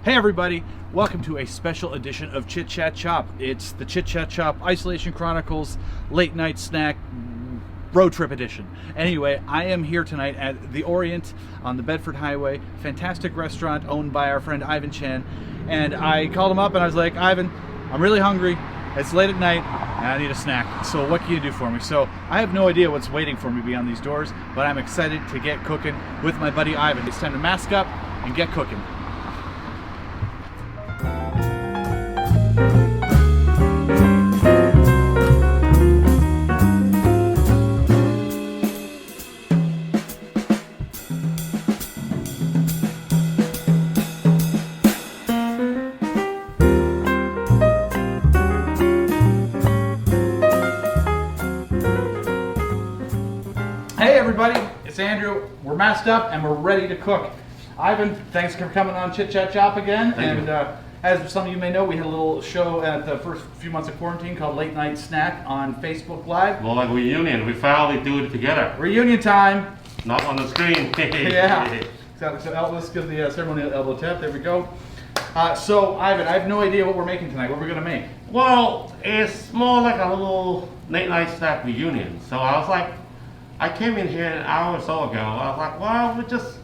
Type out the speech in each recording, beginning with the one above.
Hey everybody, welcome to a special edition of Chit Chat Chop. It's the Chit Chat Chop Isolation Chronicles Late Night Snack Road Trip Edition. Anyway, I am here tonight at the Orient on the Bedford Highway. Fantastic restaurant owned by our friend Ivan Chan. And I called him up and I was like, Ivan, I'm really hungry. It's late at night and I need a snack. So what can you do for me? So I have no idea what's waiting for me beyond these doors, but I'm excited to get cooking with my buddy Ivan. It's time to mask up and get cooking. Hey everybody, it's Andrew. We're masked up and we're ready to cook. Ivan, thanks for coming on Chit Chat Chop again. Thank you. As some of you may know, we had a little show at the first few months of quarantine called Late Night Snack on Facebook Live. More like reunion. We finally do it together. Reunion time. Not on the screen. Yeah. Exactly. So let's give the ceremonial elbow tap. There we go. So Ivan, I have no idea what we're making tonight. What are we gonna make? Well, it's more like a little late night snack reunion. So I was like, I came in here an hour or so ago. I was like, well, we just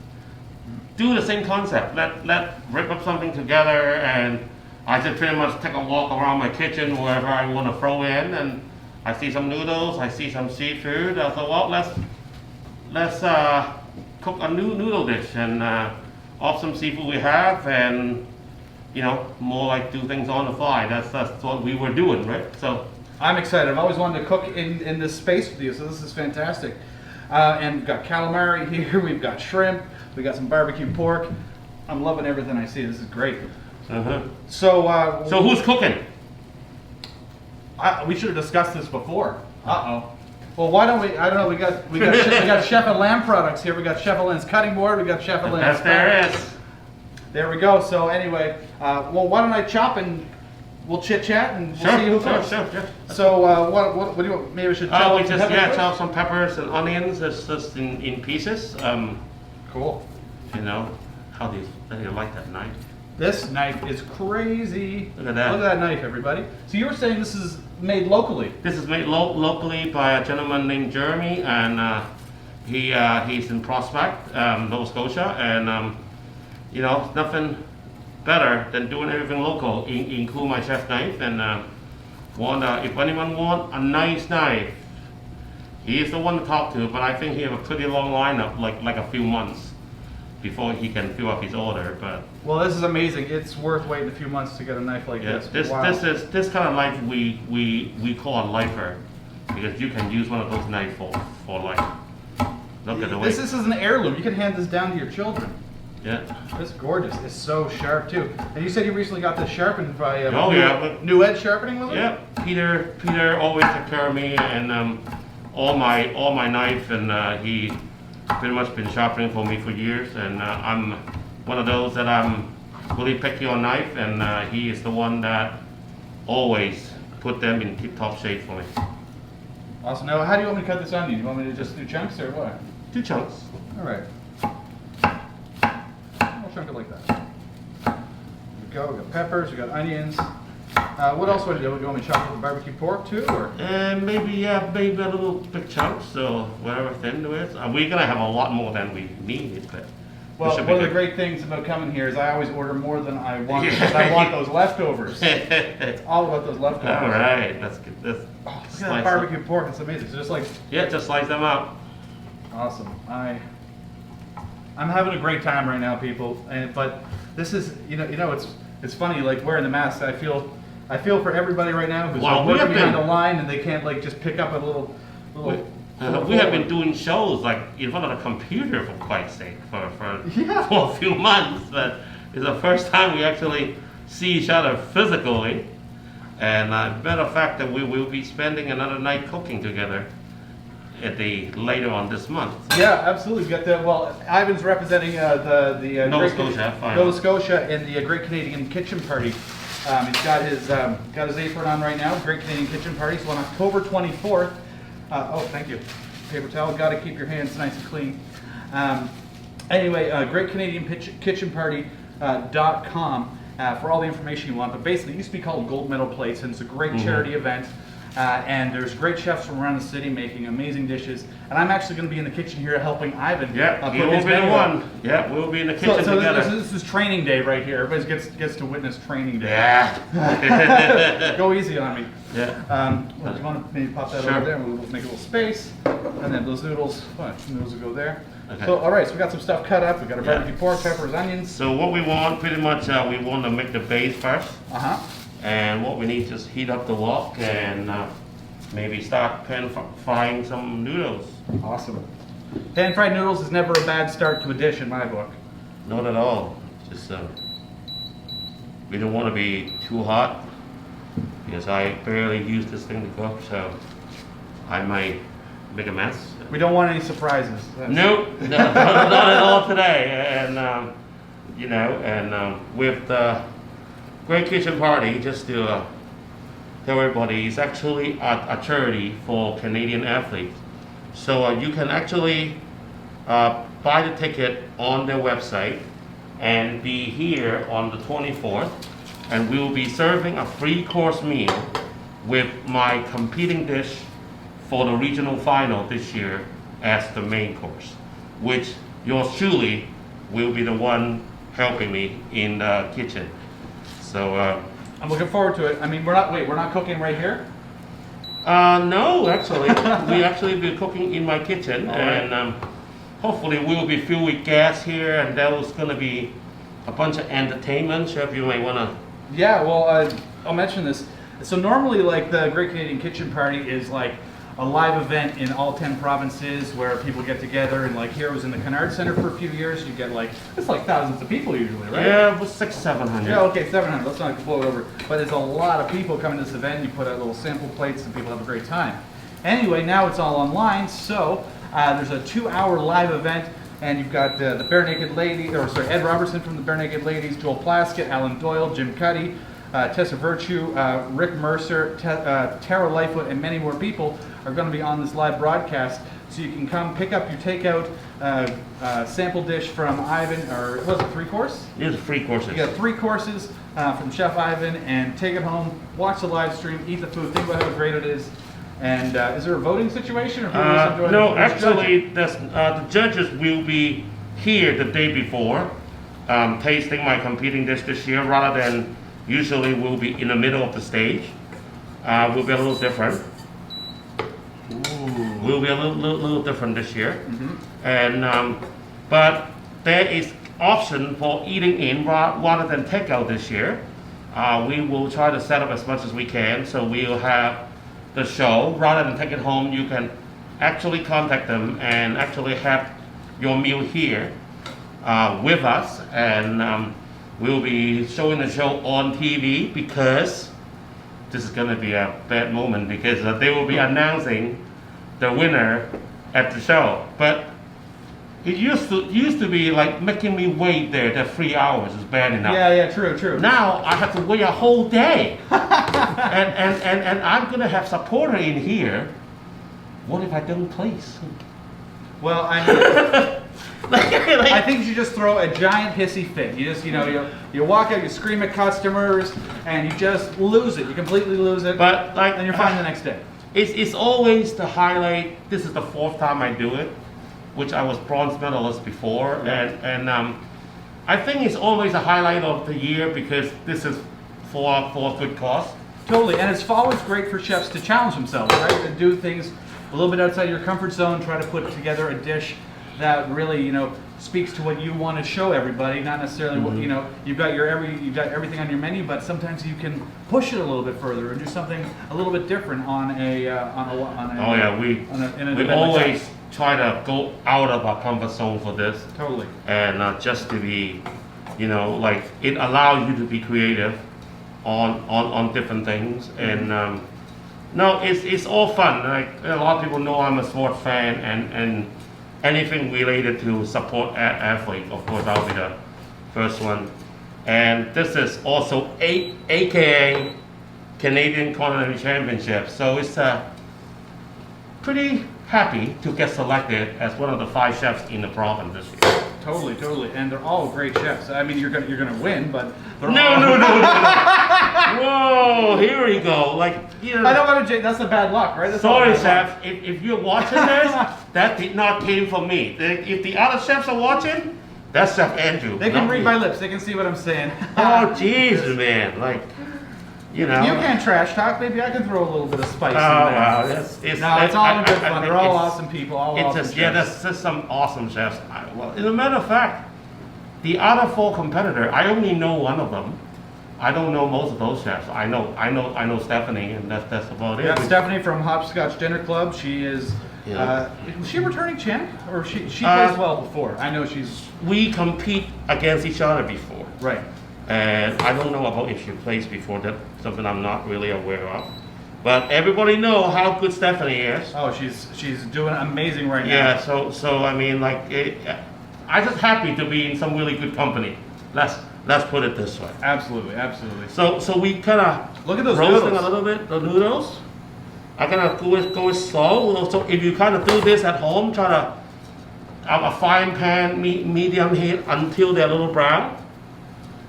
do the same concept. Let rip up something together, and I just pretty much take a walk around my kitchen wherever I want to throw in, and I see some noodles, I see some seafood. I thought, well, let's cook a new noodle dish and off some seafood we have, and more like do things on the fly. That's what we were doing, right? So I'm excited. I've always wanted to cook in this space with you, so this is fantastic. And we've got calamari here, we've got shrimp, we got some barbecue pork. I'm loving everything I see. This is great. So who's cooking? We should have discussed this before. Well, why don't we? I don't know. We got Chef Lamb products here. We got Chef Lamb's cutting board. We got Chef Lamb's. Best there is. There we go. So anyway, well, why don't I chop and we'll chit chat and we'll see who cooks. Sure. So what do you want? Maybe we should chop. We just chop some peppers and onions just in pieces. Cool. How do you like that knife? This knife is crazy. Look at that. Look at that knife, everybody. So you were saying this is made locally? This is made locally by a gentleman named Jeremy, and he's in Prospect, Nova Scotia, and nothing better than doing everything local, include my chef knife. And if anyone want a nice knife, he's the one to talk to. But I think he have a pretty long lineup, like a few months before he can fill up his order. But well, this is amazing. It's worth waiting a few months to get a knife like this. Wow. This kind of knife we call a lifer, because you can use one of those knives for life. Look at the way. This is an heirloom. You can hand this down to your children. Yeah. It's gorgeous. It's so sharp too. And you said you recently got this sharpened by New Edge Sharpening, was it? Yeah. Peter always took care of me and all my knife, and he pretty much been sharpening for me for years. And I'm one of those that I'm really picky on knife, and he is the one that always put them in tip-top shape for me. Awesome. Now, how do you want me to cut this onion? You want me to just do chunks or what? 2 chunks. All right. I'll chunk it like that. There we go. We got peppers. We got onions. What else would you do? Do you want me to chop up the barbecue pork too, or? Maybe a little big chunks, so whatever thin it is. We're gonna have a lot more than we need, but. Well, one of the great things about coming here is I always order more than I want because I want those leftovers. It's all about those leftovers. All right, that's good. Look at that barbecue pork. It's amazing. So just slice them up. Awesome. I'm having a great time right now, people. But this is, it's funny. Like wearing the mask, I feel for everybody right now who's working behind the line and they can't just pick up a little. We have been doing shows in front of the computer for quite sake for a few months, but it's the first time we actually see each other physically. And matter of fact, that we will be spending another night cooking together later on this month. Yeah, absolutely. We got Ivan's representing the Nova Scotia in the Great Canadian Kitchen Party. He's got his apron on right now. Great Canadian Kitchen Party. So on October 24th. Thank you. Paper towel. Got to keep your hands nice and clean. Anyway, Great Canadian Kitchen Party. chitchatchop.com for all the information you want. But basically, it used to be called Gold Medal Plates, and it's a great charity event. And there's great chefs from around the city making amazing dishes. And I'm actually going to be in the kitchen here helping Ivan. Yeah, he will be the one. Yeah, we'll be in the kitchen together. This is training day right here. Everybody gets to witness training day. Yeah. Go easy on me. Yeah. Well, do you want to maybe pop that over there, and we'll make a little space, and then those noodles, noodles will go there. Okay. So, all right, so we got some stuff cut up. We got our barbecue pork, peppers, onions. So what we want, pretty much, we want to make the base first. And what we need is just heat up the wok and maybe start pan frying some noodles. Awesome. Pan fried noodles is never a bad start to a dish in my book. Not at all. Just we don't want to be too hot because I barely use this thing to cook, so I might make a mess. We don't want any surprises. Nope, not at all today. And you know, and with the Great Kitchen Party, just to tell everybody, it's actually a charity for Canadian athletes. So you can actually buy the ticket on their website and be here on the 24th, and we will be serving a free course meal with my competing dish for the regional final this year as the main course, which yours truly will be the one helping me in the kitchen. So I'm looking forward to it. I mean, we're not cooking right here? No, actually. We actually be cooking in my kitchen, and hopefully we'll be filled with gas here, and there's going to be a bunch of entertainment. Chef, you might want to... Yeah, well, I'll mention this. So normally, like, the Great Canadian Kitchen Party is like a live event in all 10 provinces where people get together, and like here it was in the Kennard Center for a few years. You get like, it's like thousands of people usually, right? Yeah, it was 600-700. Yeah, okay, 700. Let's not blow it over. But there's a lot of people coming to this event. You put out little sample plates and people have a great time. Anyway, now it's all online, so there's a 2-hour live event, and you've got the Bare Naked Lady, or sorry, Ed Robertson from the Bare Naked Ladies, Joel Plaskett, Alan Doyle, Jim Cuddy, Tessa Virtue, Rick Mercer, Tara Lightfoot, and many more people are going to be on this live broadcast. So you can come pick up your takeout sample dish from Ivan, or was it 3-course? It is 3 courses. You got 3 courses from Chef Ivan, and take it home, watch the live stream, eat the food, think about how great it is. And is there a voting situation? Or no, actually, the judges will be here the day before, tasting my competing dish this year, rather than usually we'll be in the middle of the stage. We'll be a little different. Will be a little different this year, and but there is option for eating in rather than takeout this year. We will try to set up as much as we can, so we'll have the show rather than take it home. You can actually contact them and actually have your meal here with us, and we'll be showing the show on TV, because this is going to be a bad moment, because they will be announcing the winner at the show. But it used to be like making me wait there. That 3 hours is bad enough. Yeah, true. Now I have to wait a whole day, and I'm gonna have supporter in here. What if I don't place? Well, I mean, I think you should just throw a giant hissy fit. You just, you walk out, you scream at customers, and you just lose it. You completely lose it. But like, and you're fine the next day. It's always the highlight. This is the 4th time I do it, which I was bronze medalist before, and I think it's always a highlight of the year, because this is for a good cause. Totally, and it's always great for chefs to challenge themselves, right? To do things a little bit outside your comfort zone, try to put together a dish that really, speaks to what you want to show everybody, not necessarily what, you've got everything on your menu, but sometimes you can push it a little bit further and do something a little bit different we always try to go out of our comfort zone for this. Totally. And just to be, like, it allows you to be creative on different things, and no, it's all fun. Like, a lot of people know I'm a sports fan, and anything related to support athlete, of course, I'll be the first one. And this is also AKA Canadian Culinary Championship, so it's pretty happy to get selected as one of the 5 chefs in the province this year. Totally, and they're all great chefs. I mean, you're gonna win, but they're No, all... no, no, no. Whoa, here we go. Like, you know. I don't want to. That's the bad luck, right? That's Sorry, all bad luck. chef. If you're watching this, that did not came from me. If the other chefs are watching, that's Chef Andrew. They can not read me. my lips. They can see what I'm saying. Oh, jeez, man. Like, you know. You can't trash talk. Maybe I can throw a little bit of spice Oh, in there. wow. It's all in good fun. They're all awesome people. All It's awesome just, yeah, chefs. that's just some awesome chefs. Well, as a matter of fact, the other 4 competitor, I only know one of them. I don't know most of those chefs. I know Stephanie, and that's about it. Yeah, Stephanie from Hopscotch Dinner Club. She is. Yeah. Was she a returning champ, or she plays well before? I know she's We compete against each other before. right. And I don't know about if she plays before. That's something I'm not really aware of. But everybody know how good Stephanie is. Oh, she's doing amazing right Yeah. now. So I mean, like, I'm just happy to be in some really good company. Let's put it this way. Absolutely. So we kind of Look at those roasting noodles. a little bit the noodles. I kind of go slow. So if you kind of do this at home, try to have a frying pan, medium heat until they're a little brown.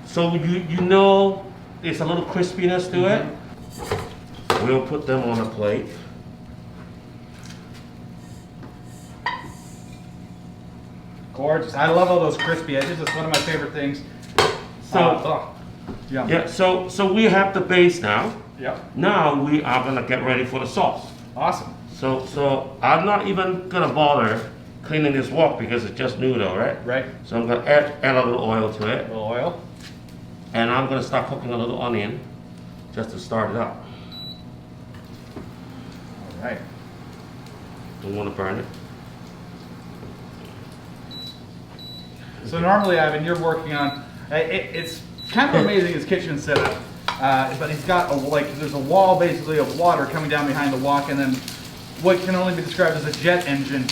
So you know there's a little crispiness to it. We'll put them on a plate. Gorgeous. I love all those crispy edges. It's one of my favorite things. So Yum. yeah, so we have the base now. Yep. Now we are gonna get ready for the sauce. Awesome. So I'm not even gonna bother cleaning this wok because it's just noodle, right? Right. So I'm gonna add a little oil to A it, little oil. and I'm gonna start cooking a little onion just to start it up. All right. Don't want to burn it. So normally, Ivan, you're working on. It's kind of amazing his kitchen setup, but he's got there's a wall basically of water coming down behind the wok, and then what can only be described as a jet engine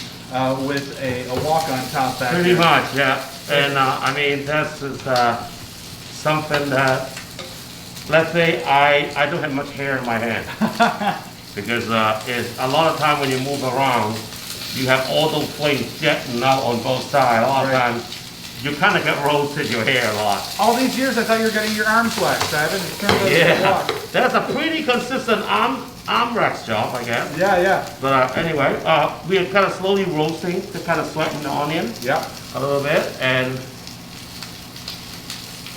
with a wok on top back Pretty there. much, yeah. And I mean, this is something that, let's say I don't have much hair in my hand. Because it's a lot of time when you move around, you have all those flames jetting out on both sides. A lot of times, you kind of get roasted your hair a lot. All these years, I thought you were getting your arms waxed, Ivan. It turns out it's a Yeah, wok. that's a pretty consistent arm wax job, I guess. Yeah. But anyway, we are kind of slowly roasting to kind of sweeten the onion Yeah. a little bit, and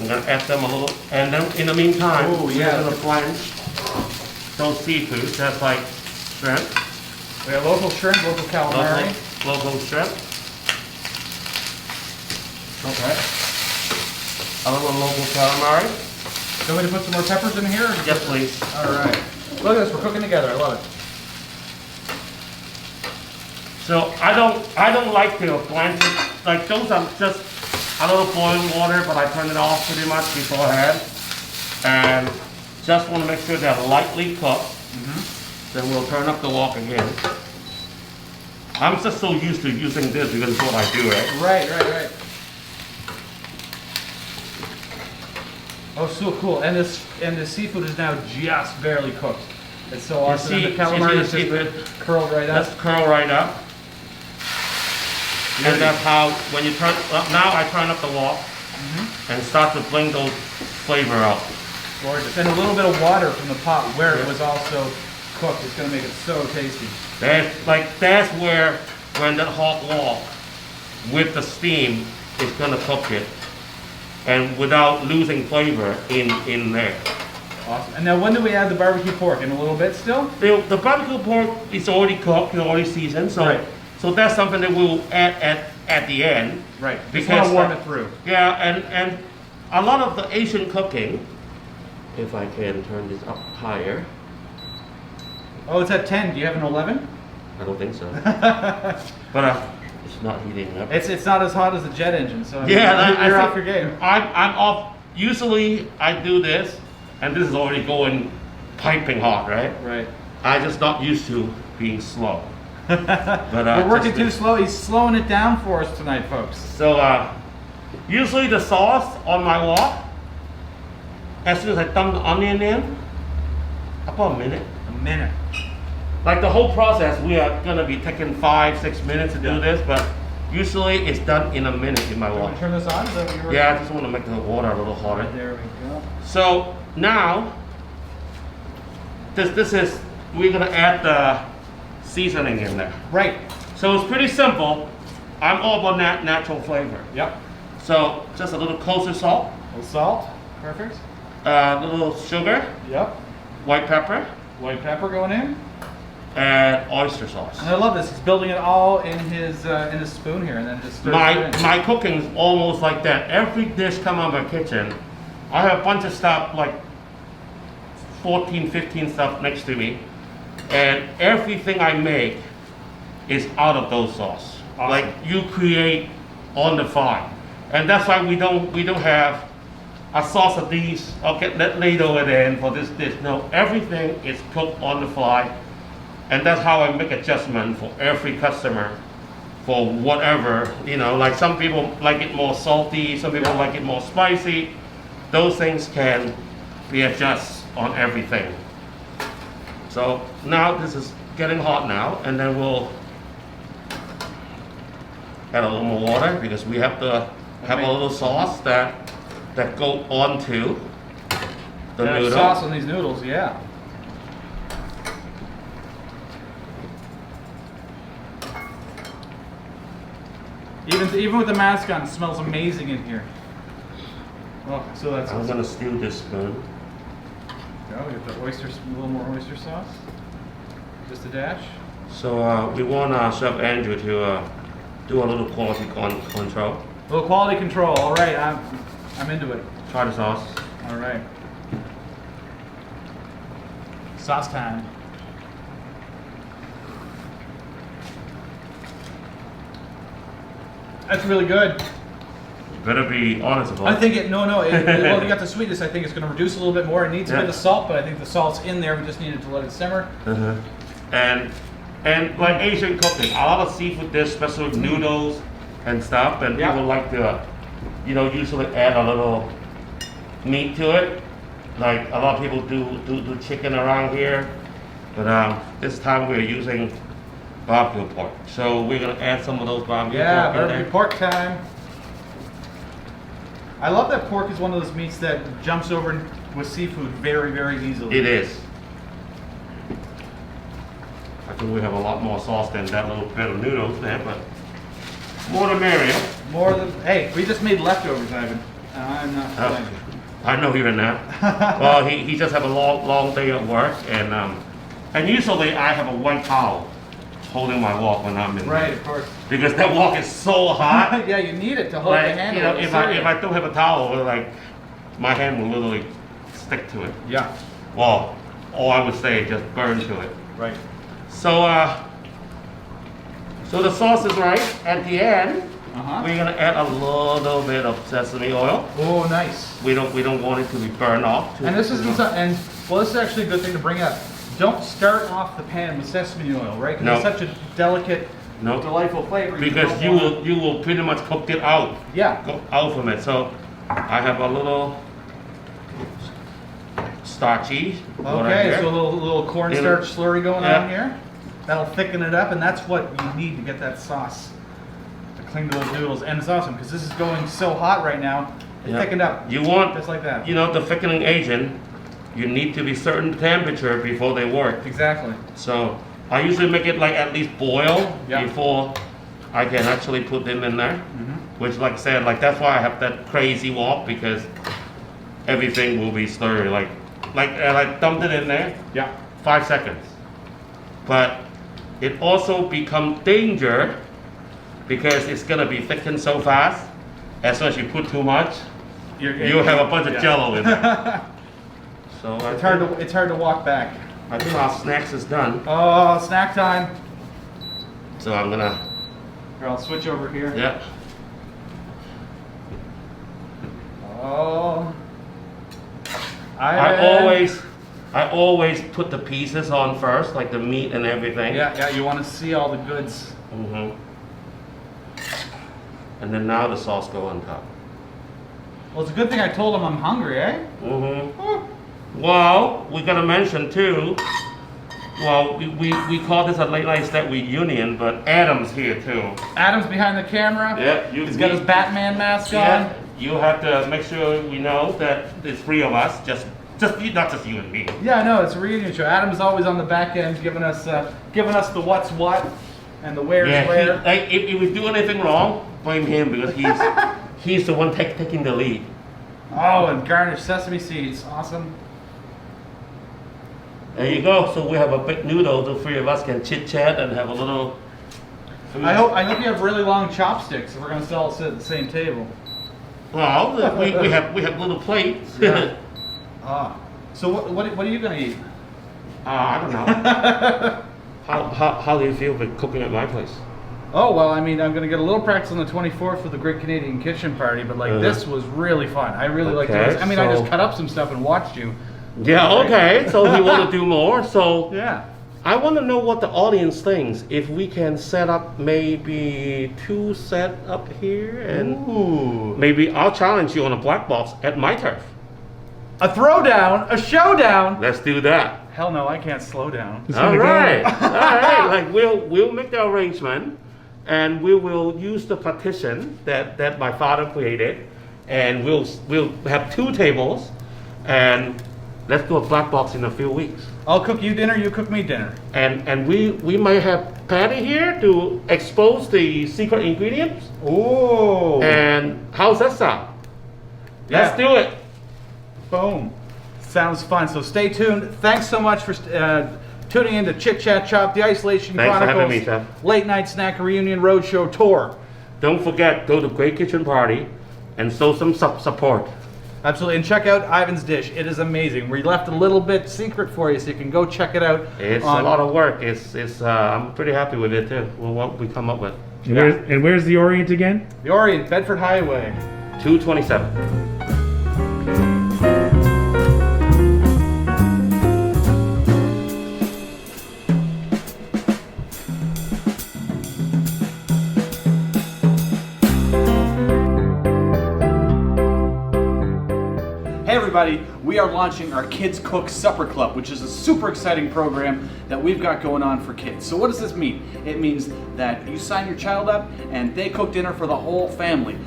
I'm gonna add them a little. And then in the meantime, Ooh, we're yeah. gonna blanch those seafoods. That's like shrimp, We have local shrimp, local calamari. local shrimp, Okay. a little local calamari. So we to put some more peppers in here? Or just- Yes, please. All right. Look at this. We're cooking together. I love it. So I don't like to blanch it. Like those are just a little boiling water, but I turn it off pretty much beforehand, and just want to make sure they're lightly cooked. Then we'll turn up the wok again. I'm just so used to using this because it's what I do, right? Right. Oh, so cool. And the seafood is now just barely cooked. It's so awesome. see- And the calamari you is see just the curled right up. Let's curl right up. And that's how, when you turn, now I turn up the wok and start to bring those flavor out. Gorgeous. And a little bit of water from the pot where it was also cooked. It's going to make it so tasty. That's where, when that hot wok with the steam is gonna cook it, and without losing flavor in there. Awesome. And now when do we add the barbecue pork? In a little bit still? The barbecue pork is already cooked, it's already seasoned, so Right. so that's something that we'll add at the end. Right. Just Because want to warm it through. Yeah, and a lot of the Asian cooking, if I can turn this up higher, Oh, it's at 10. Do you have an 11? I don't think so. But it's not heating up. It's not as hot as the jet engine, so I mean, Yeah, you're I off think your game. I'm off. Usually I do this, and this is already going piping hot, right? Right. I'm just not used to being slow. But We're working just too slow. He's slowing it down for us tonight, folks. So usually the sauce on my wok, as soon as I dump the onion in, about a minute. A minute. Like the whole process, we are gonna be taking 5-6 minutes to do Yeah. this, but Usually it's done in a minute in my You want wok. to turn this on? Is that what you were? Yeah, I just want to make the water a little hotter. There we go. So now, this is, we're gonna add the seasoning in there. Right. So it's pretty simple. I'm all about natural flavor. Yep. So just a little kosher salt, A little salt. Perfect. a little sugar, Yep. white pepper, White pepper going in. and oyster sauce. And I love this. He's building it all in his spoon here, and then just stirs it in. My cooking's almost like that. Every dish come out of my kitchen, I have a bunch of stuff like 14, 15 stuff next to me, and everything I make is out of those sauce. Awesome. Like you create on the fly, and that's why we don't have a sauce of these. Okay, let laid over there and for this dish. No, everything is cooked on the fly, and that's how I make adjustment for every customer. For whatever, you know, like some people like it more salty, some people like it more spicy. Those things can be adjusted on everything. So now this is getting hot now, and then we'll add a little more water because we have to have a little sauce that go onto the Yeah, noodle. sauce on these noodles, yeah. Even with the mask on, it smells amazing in here. Oh, so that's I'm gonna stew this spoon. go. We get the oyster, a little more oyster sauce. Just a dash. So we want Chef Andrew to do a little quality control. A little quality control. All right, I'm into it. Try the sauce. All right. Sauce time. That's really good. Better be honest about it. I think it. No. Well, you got the sweetness. I think it's going to reduce a little bit more. It needs a Yeah. bit of salt, but I think the salt's in there. We just needed to let it simmer. Uh-huh. And like Asian cooking, a lot of seafood dish, especially with noodles and stuff, and Yeah. people like to, you know, usually add a little meat to it. Like a lot of people do chicken around here, but this time we're using barbecue pork. So we're gonna add some of those barbecue Yeah, pork in barbecue there. pork time. I love that pork is one of those meats that jumps over with seafood very, very easily. It is. I think we have a lot more sauce than that little bit of noodles there, but more the merrier. More than hey, we just made leftovers, Ivan. I'm not Oh. complaining. I know even that. Well, he just have a long day at work, and usually I have a white towel holding my wok when I'm in Right, there. of course. Because that wok is so hot. Yeah, you need it to hold the Like, handle. you know, of the if I cereal. don't have a towel, like my hand will literally stick to it. Yeah, Well, or I would say just burn to it. right. So so the sauce is right. At the end, Uh-huh. we're gonna add a little bit of sesame oil. Oh, nice. We don't want it to be burned off. And this is well, this is actually a good thing to bring up. Don't start off the pan with sesame oil, right? 'Cause No. it's such a delicate, No. delightful flavor. Because don't you will pretty much cook it out. Yeah. Go out from it. So I have a little starchy. water Okay, here. so a little cornstarch slurry going Yeah. on here. That'll thicken it up, and that's what you need to get that sauce to cling to those noodles. And it's awesome because this is going so hot right now. It Yeah. thickened up. You want just like that. You know the thickening agent. You need to be certain temperature before they work. Exactly. So I usually make it like at least boil Yeah. before I can actually put them in there. Mhm. Which, like I said, like that's why I have that crazy wok because everything will be slurry. Like I dumped it in there, Yeah. 5 seconds. But it also becomes danger because it's gonna be thickened so fast. As soon as you put too much, you'll have a bunch of jello in there. So It's hard to walk back. I think our snacks is done. Oh, snack time. So I'm gonna, Here, I'll switch over here. yeah. Oh. I always put the pieces on first, like the meat and everything. Yeah, you want to see all the goods. Mm-hmm. And then now the sauce go on top. Well, it's a good thing I told him I'm hungry, eh? Mm-hmm. Well, we gotta mention too, Well, we call this a late night snack reunion, but Adam's here too. Adam's behind the camera. Yeah, He's got his Batman mask Yeah, on. you have to make sure we know that there's three of us, just not just you and me. Yeah, no, it's a reunion show. Adam's always on the back end, giving us the what's what and the where's where. Like if we do anything wrong, blame him because he's the one taking the lead. Oh, and garnished sesame seeds, awesome. There you go. So we have a big noodle. The three of us can chit chat and have a little. Food. I hope you have really long chopsticks if we're gonna all sit at the same table. Well, we have little plates. Yeah. So what are you gonna eat? I don't know. How do you feel with cooking at my place? Oh well, I mean, I'm gonna get a little practice on the 24th for the Great Canadian Kitchen Party, but like this was really fun. I really liked it. I mean, I just cut up some stuff and watched you. Yeah. Okay. So you want to do more? So yeah. I want to know what the audience thinks. If we can set up maybe 2 set up here, and maybe I'll challenge you on a black box at my turf. A throwdown, a showdown. Let's do that. Hell no, I can't slow down. All right, all right. Like we'll make the arrangement, and we will use the partition that my father created, and we'll have 2 tables, and let's do a black box in a few weeks. I'll cook you dinner, you cook me dinner. And we might have Patty here to expose the secret ingredients. Oh. And how's that sound? Yeah. Let's do it. Boom. Sounds fun. So stay tuned. Thanks so much for tuning in to Chit Chat Chop, the Isolation Thanks for Chronicles having me, Seth. Late Night Snack Reunion Roadshow Tour. Don't forget, go to Great Kitchen Party and show some support. Absolutely, and check out Ivan's Dish. It is amazing. We left a little bit secret for you, so you can go check it out. It's a lot of work. I'm pretty happy with it too. With what we come up with. And where's the Orient again? The Orient, Bedford Highway. 227. Hey everybody, we are launching our Kids Cook Supper Club, which is a super exciting program that we've got going on for kids. So what does this mean? It means that you sign your child up and they cook dinner for the whole family.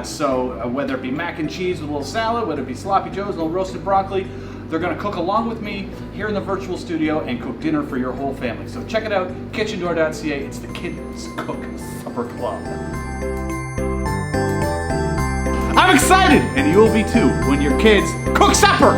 So whether it be mac and cheese with a little salad, whether it be sloppy joes, a little roasted broccoli, they're gonna cook along with me here in the virtual studio and cook dinner for your whole family. So check it out, kitchendoor.ca. It's the Kids Cook Supper Club. I'm excited, and you'll be too when your kids cook supper.